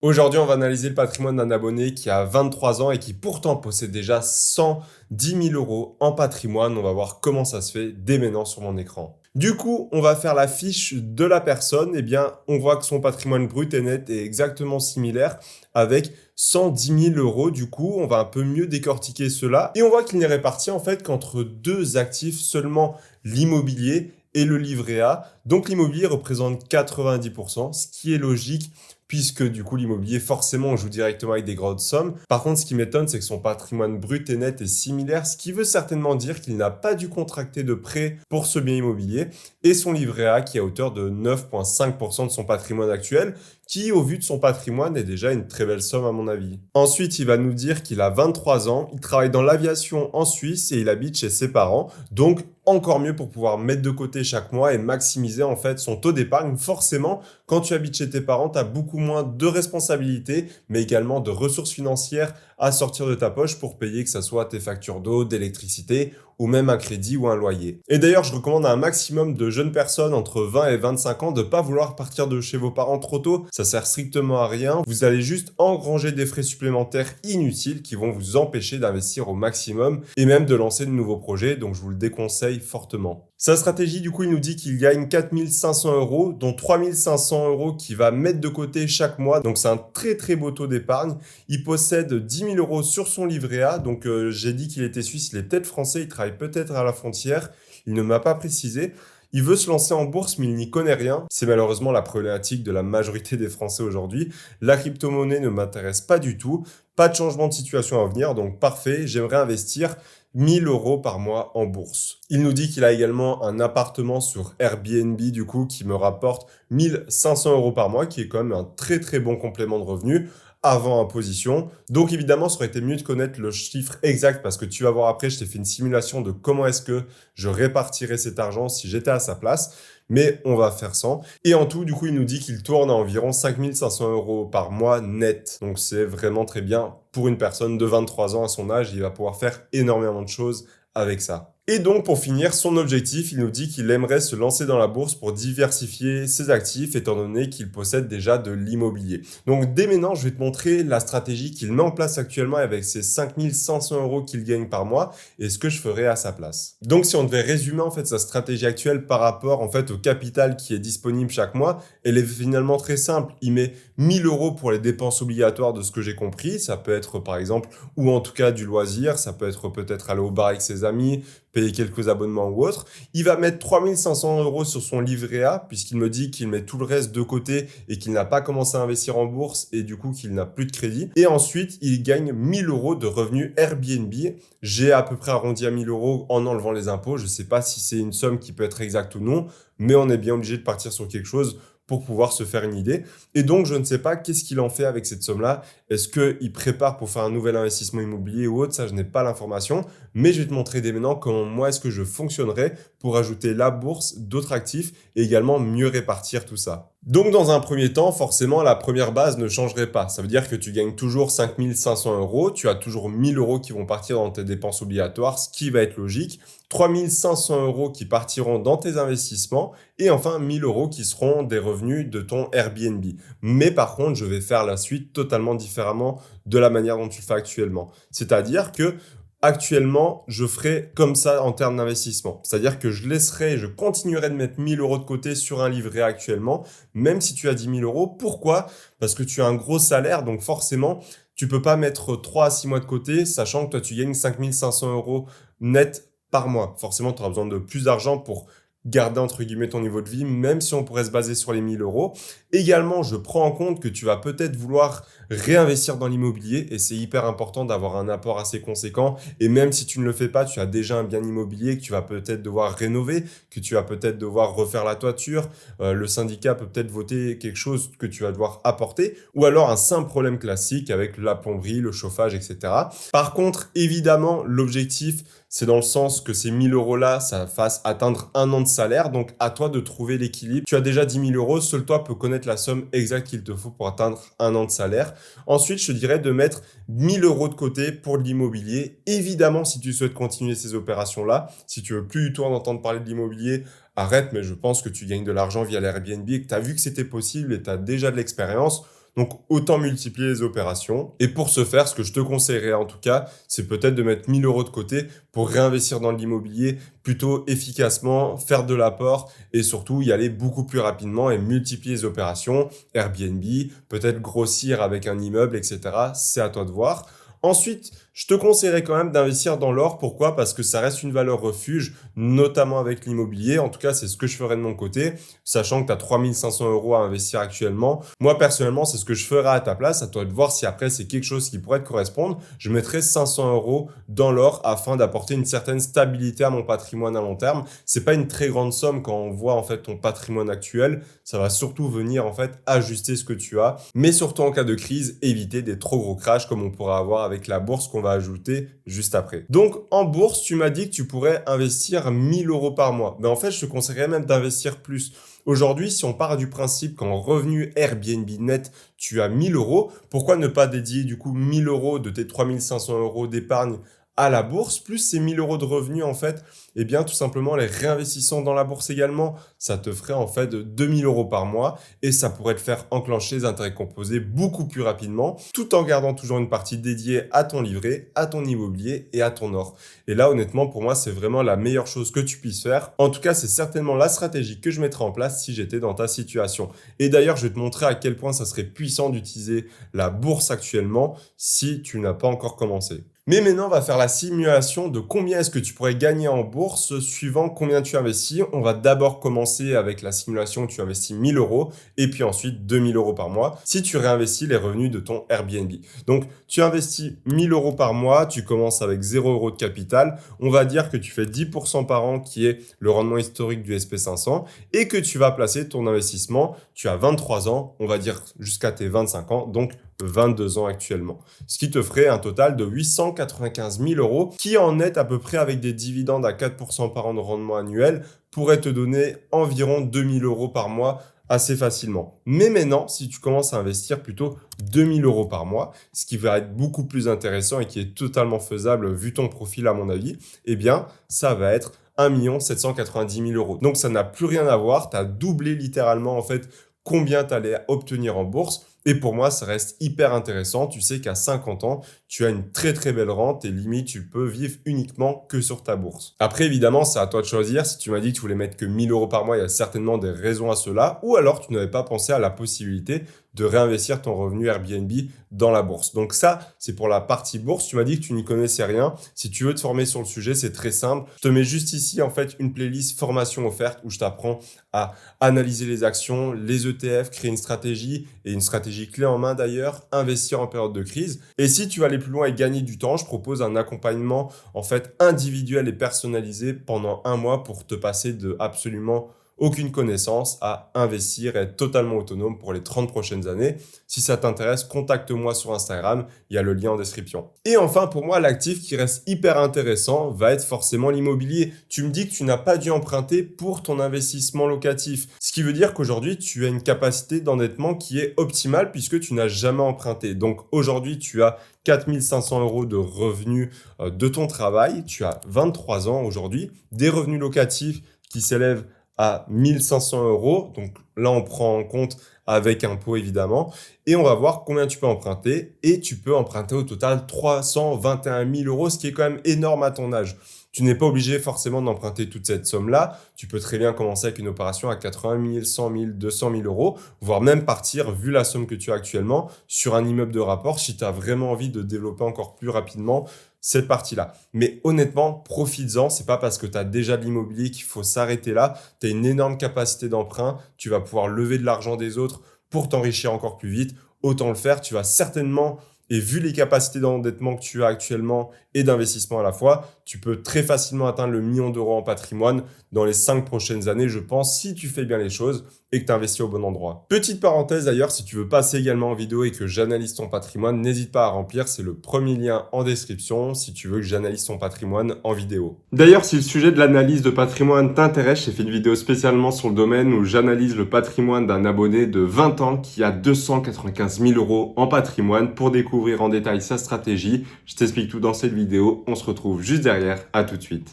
Aujourd'hui, on va analyser le patrimoine d'un abonné qui a 23 ans et qui pourtant possède déjà 110 000 euros en patrimoine. On va voir comment ça se fait dès maintenant sur mon écran. Du coup, on va faire la fiche de la personne. Eh bien, on voit que son patrimoine brut et net est exactement similaire avec 110 000 euros. Du coup, on va un peu mieux décortiquer cela. Et on voit qu'il n'est réparti en fait qu'entre deux actifs, seulement l'immobilier et le livret A. Donc l'immobilier représente 90%, ce qui est logique puisque du coup l'immobilier forcément on joue directement avec des grosses sommes. Par contre, ce qui m'étonne, c'est que son patrimoine brut et net est similaire, ce qui veut certainement dire qu'il n'a pas dû contracter de prêt pour ce bien immobilier, et son livret A qui est à hauteur de 9,5% de son patrimoine actuel, qui au vu de son patrimoine est déjà une très belle somme à mon avis. Ensuite, il va nous dire qu'il a 23 ans, il travaille dans l'aviation en Suisse et il habite chez ses parents, donc encore mieux pour pouvoir mettre de côté chaque mois et maximiser en fait son taux d'épargne. Forcément, quand tu habites chez tes parents, tu as beaucoup moins de responsabilités, mais également de ressources financières à sortir de ta poche pour payer que ce soit tes factures d'eau, d'électricité ou même un crédit ou un loyer. Et d'ailleurs, je recommande à un maximum de jeunes personnes entre 20 et 25 ans de ne pas vouloir partir de chez vos parents trop tôt. Ça sert strictement à rien. Vous allez juste engranger des frais supplémentaires inutiles qui vont vous empêcher d'investir au maximum et même de lancer de nouveaux projets. Donc, je vous le déconseille fortement. Sa stratégie, du coup, il nous dit qu'il gagne 4 500 euros, dont 3 500 euros qu'il va mettre de côté chaque mois. Donc, c'est un très très beau taux d'épargne. Il possède 10 000 euros sur son livret A. Donc, j'ai dit qu'il était suisse, il est peut-être français, il travaille peut-être à la frontière. Il ne m'a pas précisé. Il veut se lancer en bourse, mais il n'y connaît rien. C'est malheureusement la problématique de la majorité des Français aujourd'hui. La crypto-monnaie ne m'intéresse pas du tout. Pas de changement de situation à venir, donc parfait. J'aimerais investir 1000 euros par mois en bourse. Il nous dit qu'il a également un appartement sur Airbnb, du coup, qui me rapporte 1500 euros par mois, qui est quand même un très très bon complément de revenus avant imposition. Donc évidemment, ça aurait été mieux de connaître le chiffre exact parce que tu vas voir après, je t'ai fait une simulation de comment est-ce que je répartirais cet argent si j'étais à sa place. Mais on va faire sans. Et en tout, du coup, il nous dit qu'il tourne à environ 5500 euros par mois net. Donc c'est vraiment très bien pour une personne de 23 ans à son âge. Il va pouvoir faire énormément de choses avec ça. Et donc, pour finir, son objectif, il nous dit qu'il aimerait se lancer dans la bourse pour diversifier ses actifs, étant donné qu'il possède déjà de l'immobilier. Donc, dès maintenant, je vais te montrer la stratégie qu'il met en place actuellement avec ses 5500 euros qu'il gagne par mois et ce que je ferais à sa place. Donc, si on devait résumer en fait sa stratégie actuelle par rapport en fait au capital qui est disponible chaque mois, elle est finalement très simple. Il met 1000 euros pour les dépenses obligatoires de ce que j'ai compris. Ça peut être par exemple, ou en tout cas du loisir, ça peut être peut-être aller au bar avec ses amis, payer quelques abonnements ou autre. Il va mettre 3500 euros sur son livret A, puisqu'il me dit qu'il met tout le reste de côté et qu'il n'a pas commencé à investir en bourse et du coup qu'il n'a plus de crédit. Et ensuite, il gagne 1000 euros de revenus Airbnb. J'ai à peu près arrondi à 1000 euros en enlevant les impôts. Je ne sais pas si c'est une somme qui peut être exacte ou non, mais on est bien obligé de partir sur quelque chose pour pouvoir se faire une idée. Et donc, je ne sais pas qu'est-ce qu'il en fait avec cette somme-là. Est-ce qu'il prépare pour faire un nouvel investissement immobilier ou autre? Ça, je n'ai pas l'information. Mais je vais te montrer dès maintenant comment moi est-ce que je fonctionnerais pour ajouter la bourse, d'autres actifs et également mieux répartir tout ça. Donc, dans un premier temps, forcément, la première base ne changerait pas. Ça veut dire que tu gagnes toujours 5500 euros. Tu as toujours 1000 euros qui vont partir dans tes dépenses obligatoires, ce qui va être logique. 3500 euros qui partiront dans tes investissements et enfin 1000 euros qui seront des revenus de ton Airbnb. Mais par contre, je vais faire la suite totalement différemment de la manière dont tu le fais actuellement. C'est-à-dire que actuellement, je ferai comme ça en termes d'investissement. C'est-à-dire que je continuerai de mettre 1000 euros de côté sur un livret actuellement, même si tu as 10 000 euros. Pourquoi? Parce que tu as un gros salaire, donc forcément, tu peux pas mettre 3 à 6 mois de côté, sachant que toi, tu gagnes 5500 euros net par mois. Forcément, tu auras besoin de plus d'argent pour garder entre guillemets ton niveau de vie, même si on pourrait se baser sur les 1000 euros. Également, je prends en compte que tu vas peut-être vouloir réinvestir dans l'immobilier et c'est hyper important d'avoir un apport assez conséquent. Et même si tu ne le fais pas, tu as déjà un bien immobilier que tu vas peut-être devoir rénover, que tu vas peut-être devoir refaire la toiture. Le syndicat peut peut-être voter quelque chose que tu vas devoir apporter ou alors un simple problème classique avec la plomberie, le chauffage, etc. Par contre, évidemment, l'objectif, c'est dans le sens que ces 1000 euros-là, ça fasse atteindre un an de salaire. Donc, à toi de trouver l'équilibre. Tu as déjà 10 000 euros. Seul toi peut connaître la somme exacte qu'il te faut pour atteindre un an de salaire. Ensuite, je te dirais de mettre 1000 euros de côté pour l'immobilier. Évidemment, si tu souhaites continuer ces opérations-là, si tu veux plus du tout en entendre parler de l'immobilier, arrête. Mais je pense que tu gagnes de l'argent via l'Airbnb et que tu as vu que c'était possible et tu as déjà de l'expérience. Donc, autant multiplier les opérations. Et pour ce faire, ce que je te conseillerais en tout cas, c'est peut-être de mettre 1000 euros de côté pour réinvestir dans l'immobilier plutôt efficacement, faire de l'apport et surtout y aller beaucoup plus rapidement et multiplier les opérations, Airbnb, peut-être grossir avec un immeuble, etc. C'est à toi de voir. Ensuite, je te conseillerais quand même d'investir dans l'or. Pourquoi? Parce que ça reste une valeur refuge, notamment avec l'immobilier. En tout cas, c'est ce que je ferais de mon côté, sachant que tu as 3500 euros à investir actuellement. Moi, personnellement, c'est ce que je ferais à ta place. À toi de voir si après, c'est quelque chose qui pourrait te correspondre. Je mettrais 500 euros dans l'or afin d'apporter une certaine stabilité à mon patrimoine à long terme. C'est pas une très grande somme quand on voit en fait ton patrimoine actuel. Ça va surtout venir en fait ajuster ce que tu as. Mais surtout en cas de crise, éviter des trop gros crashs comme on pourra avoir avec la bourse qu'on va ajouter juste après. Donc, en bourse, tu m'as dit que tu pourrais investir 1000 euros par mois. Mais en fait, je te conseillerais même d'investir plus. Aujourd'hui, si on part du principe qu'en revenu Airbnb net, tu as 1000 euros, pourquoi ne pas dédier du coup 1000 euros de tes 3500 euros d'épargne à la bourse, plus ces 1000 euros de revenus, en fait, eh bien, tout simplement, les réinvestissant dans la bourse également, ça te ferait en fait 2000 euros par mois et ça pourrait te faire enclencher les intérêts composés beaucoup plus rapidement, tout en gardant toujours une partie dédiée à ton livret, à ton immobilier et à ton or. Et là, honnêtement, pour moi, c'est vraiment la meilleure chose que tu puisses faire. En tout cas, c'est certainement la stratégie que je mettrais en place si j'étais dans ta situation. Et d'ailleurs, je vais te montrer à quel point ça serait puissant d'utiliser la bourse actuellement si tu n'as pas encore commencé. Mais maintenant, on va faire la simulation de combien est-ce que tu pourrais gagner en bourse suivant combien tu investis. On va d'abord commencer avec la simulation où tu investis 1000 euros et puis ensuite 2000 euros par mois si tu réinvestis les revenus de ton Airbnb. Donc, tu investis 1000 euros par mois, tu commences avec 0 euros de capital. On va dire que tu fais 10% par an qui est le rendement historique du SP500 et que tu vas placer ton investissement. Tu as 23 ans, on va dire jusqu'à tes 25 ans, donc 22 ans actuellement. Ce qui te ferait un total de 895 000 euros, qui en net à peu près avec des dividendes à 4% par an de rendement annuel, pourrait te donner environ 2000 euros par mois assez facilement. Mais maintenant, si tu commences à investir plutôt 2000 euros par mois, ce qui va être beaucoup plus intéressant et qui est totalement faisable vu ton profil à mon avis, eh bien, ça va être 1 790 000 euros. Donc, ça n'a plus rien à voir. Tu as doublé littéralement en fait combien tu allais obtenir en bourse. Et pour moi, ça reste hyper intéressant. Tu sais qu'à 50 ans, tu as une très très belle rente et limite, tu peux vivre uniquement que sur ta bourse. Après, évidemment, c'est à toi de choisir. Si tu m'as dit que tu voulais mettre que 1000 euros par mois, il y a certainement des raisons à cela. Ou alors, tu n'avais pas pensé à la possibilité de réinvestir ton revenu Airbnb dans la bourse. Donc ça, c'est pour la partie bourse. Tu m'as dit que tu n'y connaissais rien. Si tu veux te former sur le sujet, c'est très simple. Je te mets juste ici, en fait, une playlist formation offerte où je t'apprends à analyser les actions, les ETF, créer une stratégie et une stratégie clé en main d'ailleurs, investir en période de crise. Et si tu veux aller plus loin et gagner du temps, je propose un accompagnement en fait individuel et personnalisé pendant 1 mois pour te passer de absolument aucune connaissance à investir et être totalement autonome pour les 30 prochaines années. Si ça t'intéresse, contacte-moi sur Instagram, il y a le lien en description. Et enfin, pour moi, l'actif qui reste hyper intéressant va être forcément l'immobilier. Tu me dis que tu n'as pas dû emprunter pour ton investissement locatif, ce qui veut dire qu'aujourd'hui, tu as une capacité d'endettement qui est optimale puisque tu n'as jamais emprunté. Donc aujourd'hui, tu as 4500 euros de revenus de ton travail, tu as 23 ans aujourd'hui, des revenus locatifs qui s'élèvent à 1500 euros. Donc là, on prend en compte avec impôt évidemment. Et on va voir combien tu peux emprunter. Et tu peux emprunter au total 321 000 euros, ce qui est quand même énorme à ton âge. Tu n'es pas obligé forcément d'emprunter toute cette somme-là. Tu peux très bien commencer avec une opération à 80 000, 100 000, 200 000 euros, voire même partir, vu la somme que tu as actuellement, sur un immeuble de rapport si tu as vraiment envie de développer encore plus rapidement cette partie-là. Mais honnêtement, profites-en. C'est pas parce que tu as déjà de l'immobilier qu'il faut s'arrêter là. Tu as une énorme capacité d'emprunt. Tu vas pouvoir lever de l'argent des autres pour t'enrichir encore plus vite. Autant le faire. Tu vas certainement, et vu les capacités d'endettement que tu as actuellement et d'investissement à la fois, tu peux très facilement atteindre le million d'euros en patrimoine dans les 5 prochaines années, je pense, si tu fais bien les choses et que tu investis au bon endroit. Petite parenthèse d'ailleurs, si tu veux passer également en vidéo et que j'analyse ton patrimoine, n'hésite pas à remplir, c'est le premier lien en description si tu veux que j'analyse ton patrimoine en vidéo. D'ailleurs, si le sujet de l'analyse de patrimoine t'intéresse, j'ai fait une vidéo spécialement sur le domaine où j'analyse le patrimoine d'un abonné de 20 ans qui a 295 000 euros en patrimoine. Pour découvrir en détail sa stratégie, je t'explique tout dans cette vidéo. On se retrouve juste derrière. À tout de suite.